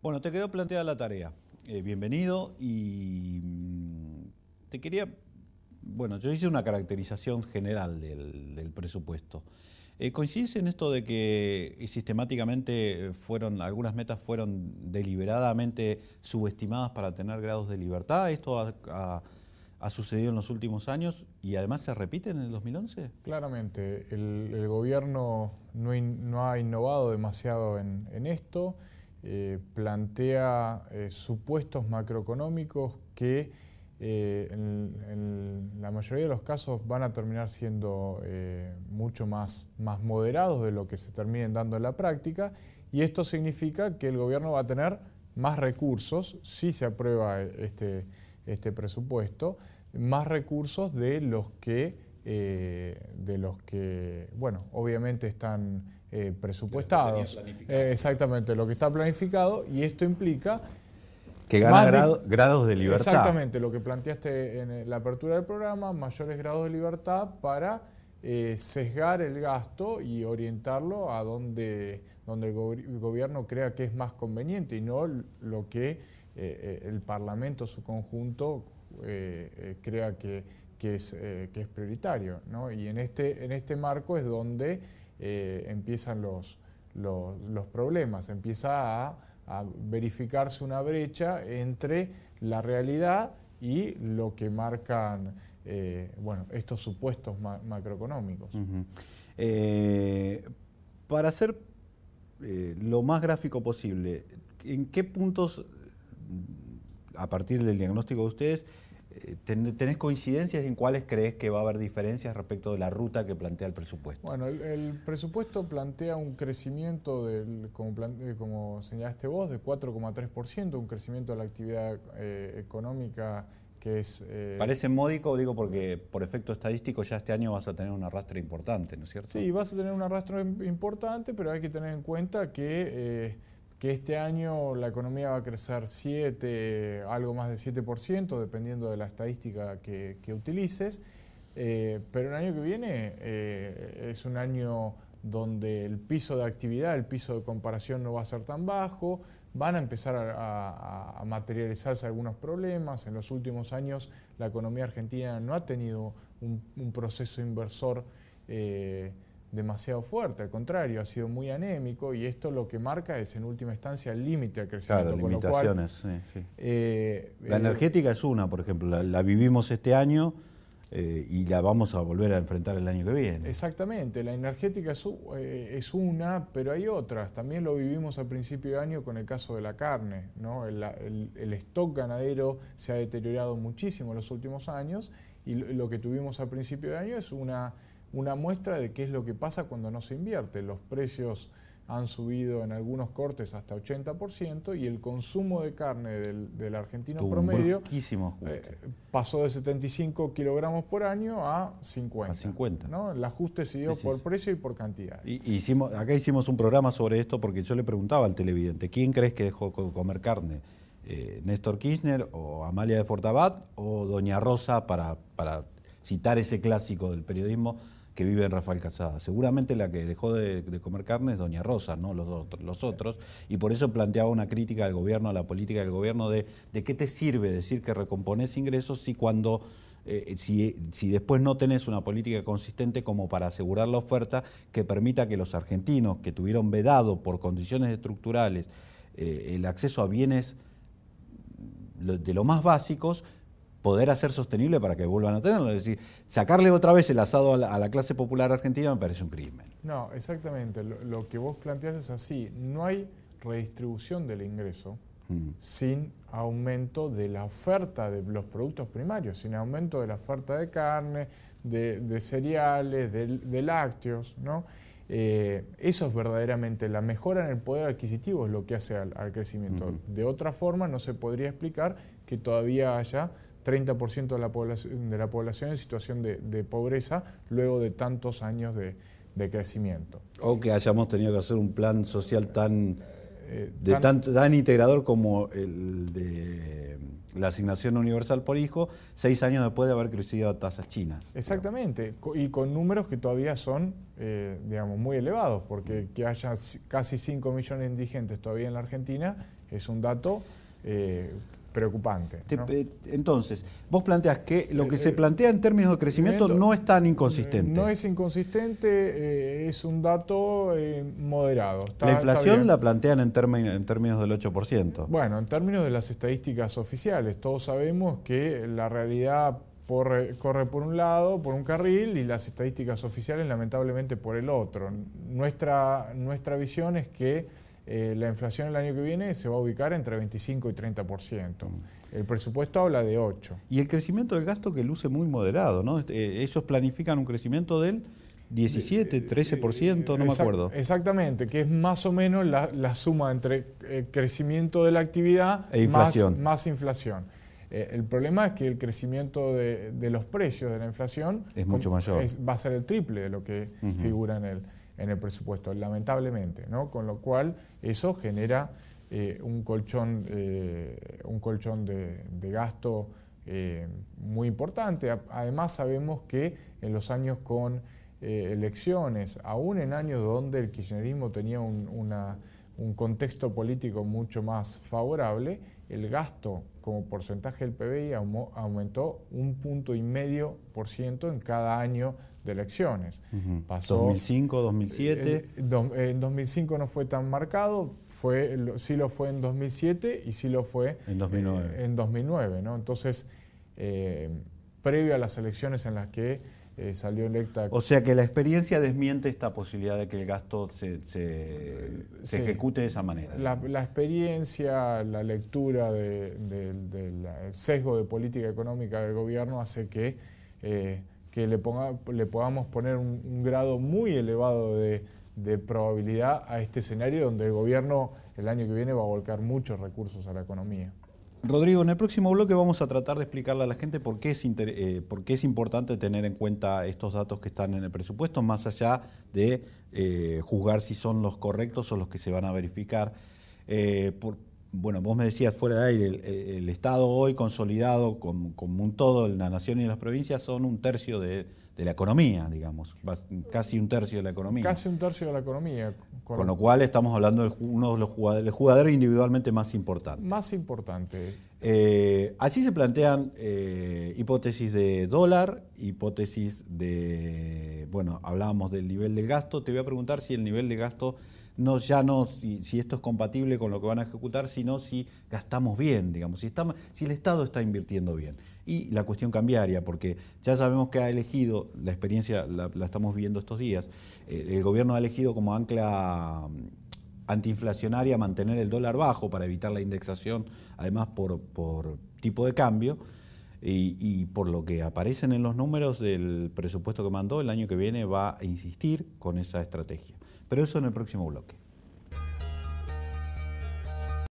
Bueno, te quedó planteada la tarea. Bienvenido y te quería... Bueno, yo hice una caracterización general del presupuesto. ¿Coincides en esto de que sistemáticamente algunas metas fueron deliberadamente subestimadas para tener grados de libertad? ¿Esto ha sucedido en los últimos años y además se repite en el 2011? Claramente, el gobierno no ha innovado demasiado en esto, plantea supuestos macroeconómicos que en la mayoría de los casos van a terminar siendo mucho más moderados de lo que se terminen dando en la práctica, y esto significa que el gobierno va a tener más recursos si se aprueba este presupuesto, más recursos de los que bueno, obviamente están presupuestados. Exactamente, lo que está planificado, y esto implica que gana grados de libertad. Exactamente, lo que planteaste en la apertura del programa, mayores grados de libertad para sesgar el gasto y orientarlo a donde el gobierno crea que es más conveniente y no lo que el Parlamento, su conjunto, crea que es prioritario, ¿no? Y en este marco es donde empiezan los problemas, empieza a verificarse una brecha entre la realidad y lo que marcan bueno, estos supuestos macroeconómicos. Para ser lo más gráfico posible, ¿en qué puntos, a partir del diagnóstico de ustedes, tenés coincidencias en cuáles crees que va a haber diferencias respecto de la ruta que plantea el presupuesto? Bueno, el presupuesto plantea un crecimiento, como señalaste vos, de 4,3%, un crecimiento de la actividad económica que es... Parece módico, digo, porque por efecto estadístico ya este año vas a tener un arrastre importante, ¿no es cierto? Sí, vas a tener un arrastre importante, pero hay que tener en cuenta que este año la economía va a crecer algo más de 7%, dependiendo de la estadística que utilices, pero el año que viene es un año donde el piso de actividad, el piso de comparación no va a ser tan bajo, van a empezar a materializarse algunos problemas. En los últimos años la economía argentina no ha tenido un proceso inversor demasiado fuerte, al contrario, ha sido muy anémico, y esto lo que marca es en última instancia el límite al crecimiento. Claro, limitaciones, sí. La energética es una, por ejemplo, la vivimos este año y la vamos a volver a enfrentar el año que viene. Exactamente, la energética es una, pero hay otras. También lo vivimos al principio de año con el caso de la carne, ¿no? El stock ganadero se ha deteriorado muchísimo en los últimos años, y lo que tuvimos al principio de año es una muestra de qué es lo que pasa cuando no se invierte. Los precios han subido en algunos cortes hasta 80%, y el consumo de carne del argentino promedio pasó de 75 kilogramos por año a 50. ¿No? El ajuste se dio por precio y por cantidad. Acá hicimos un programa sobre esto porque yo le preguntaba al televidente, ¿quién crees que dejó de comer carne? ¿Néstor Kirchner o Amalia de Fortabat o Doña Rosa, para citar ese clásico del periodismo que vive en Rafael Casada? Seguramente la que dejó de comer carne es Doña Rosa, no los otros, y por eso planteaba una crítica al gobierno, a la política del gobierno, de qué te sirve decir que recomponés ingresos si después no tenés una política consistente como para asegurar la oferta que permita que los argentinos que tuvieron vedado por condiciones estructurales el acceso a bienes de lo más básicos, poder hacer sostenible para que vuelvan a tenerlo. Es decir, sacarle otra vez el asado a la clase popular argentina me parece un crimen. No, exactamente. Lo que vos planteás es así. No hay redistribución del ingreso sin aumento de la oferta de los productos primarios, sin aumento de la oferta de carne, de cereales, de lácteos, ¿no? Eso es verdaderamente la mejora en el poder adquisitivo, es lo que hace al crecimiento. De otra forma no se podría explicar que todavía haya 30% de la población en situación de pobreza luego de tantos años de crecimiento. O que hayamos tenido que hacer un plan social tan tan integrador como el de la asignación universal por hijo, 6 años después de haber crecido a tasas chinas. Exactamente, y con números que todavía son, digamos, muy elevados, porque que haya casi 5 millones de indigentes todavía en la Argentina es un dato preocupante, ¿no? Entonces, vos planteás que lo que se plantea en términos de crecimiento no es tan inconsistente. No es inconsistente, es un dato moderado. La inflación la plantean en términos del 8%. Bueno, en términos de las estadísticas oficiales, todos sabemos que la realidad corre por un lado, por un carril, y las estadísticas oficiales lamentablemente por el otro. Nuestra visión es que la inflación el año que viene se va a ubicar entre 25 y 30%. El presupuesto habla de 8%. Y el crecimiento del gasto que luce muy moderado, ¿no? Ellos planifican un crecimiento del 17, 13%, no me acuerdo. Exactamente, que es más o menos la suma entre crecimiento de la actividad e inflación. Más inflación. El problema es que el crecimiento de los precios de la inflación es mucho mayor. Va a ser el triple de lo que figura en el presupuesto, lamentablemente, ¿no? Con lo cual eso genera un colchón de gasto muy importante. Además sabemos que en los años con elecciones, aún en años donde el kirchnerismo tenía un contexto político mucho más favorable, el gasto como porcentaje del PBI aumentó 1,5% en cada año de elecciones. Pasó 2005, 2007. En 2005 no fue tan marcado, sí lo fue en 2007 y sí lo fue en 2009. En 2009, ¿no? Entonces, previo a las elecciones en las que salió electa... O sea que la experiencia desmiente esta posibilidad de que el gasto se ejecute de esa manera. La experiencia, la lectura del sesgo de política económica del gobierno hace que le podamos poner un grado muy elevado de probabilidad a este escenario donde el gobierno el año que viene va a volcar muchos recursos a la economía. Rodrigo, en el próximo bloque vamos a tratar de explicarle a la gente por qué es importante tener en cuenta estos datos que están en el presupuesto, más allá de juzgar si son los correctos o los que se van a verificar. Bueno, vos me decías fuera de aire, el Estado hoy consolidado como un todo, la nación y las provincias son 1/3 de la economía, digamos, casi 1/3 de la economía. Casi 1/3 de la economía. Con lo cual estamos hablando de uno de los jugadores individualmente más importantes. Más importante. Así se plantean hipótesis de dólar, hipótesis de, bueno, hablábamos del nivel de gasto. Te voy a preguntar si el nivel de gasto si esto es compatible con lo que van a ejecutar, sino si gastamos bien, digamos, si el Estado está invirtiendo bien. Y la cuestión cambiaria, porque ya sabemos que ha elegido, la experiencia la estamos viendo estos días, el gobierno ha elegido como ancla antiinflacionaria mantener el dólar bajo para evitar la indexación, además por tipo de cambio, y por lo que aparecen en los números del presupuesto que mandó, el año que viene va a insistir con esa estrategia. Pero eso en el próximo bloque.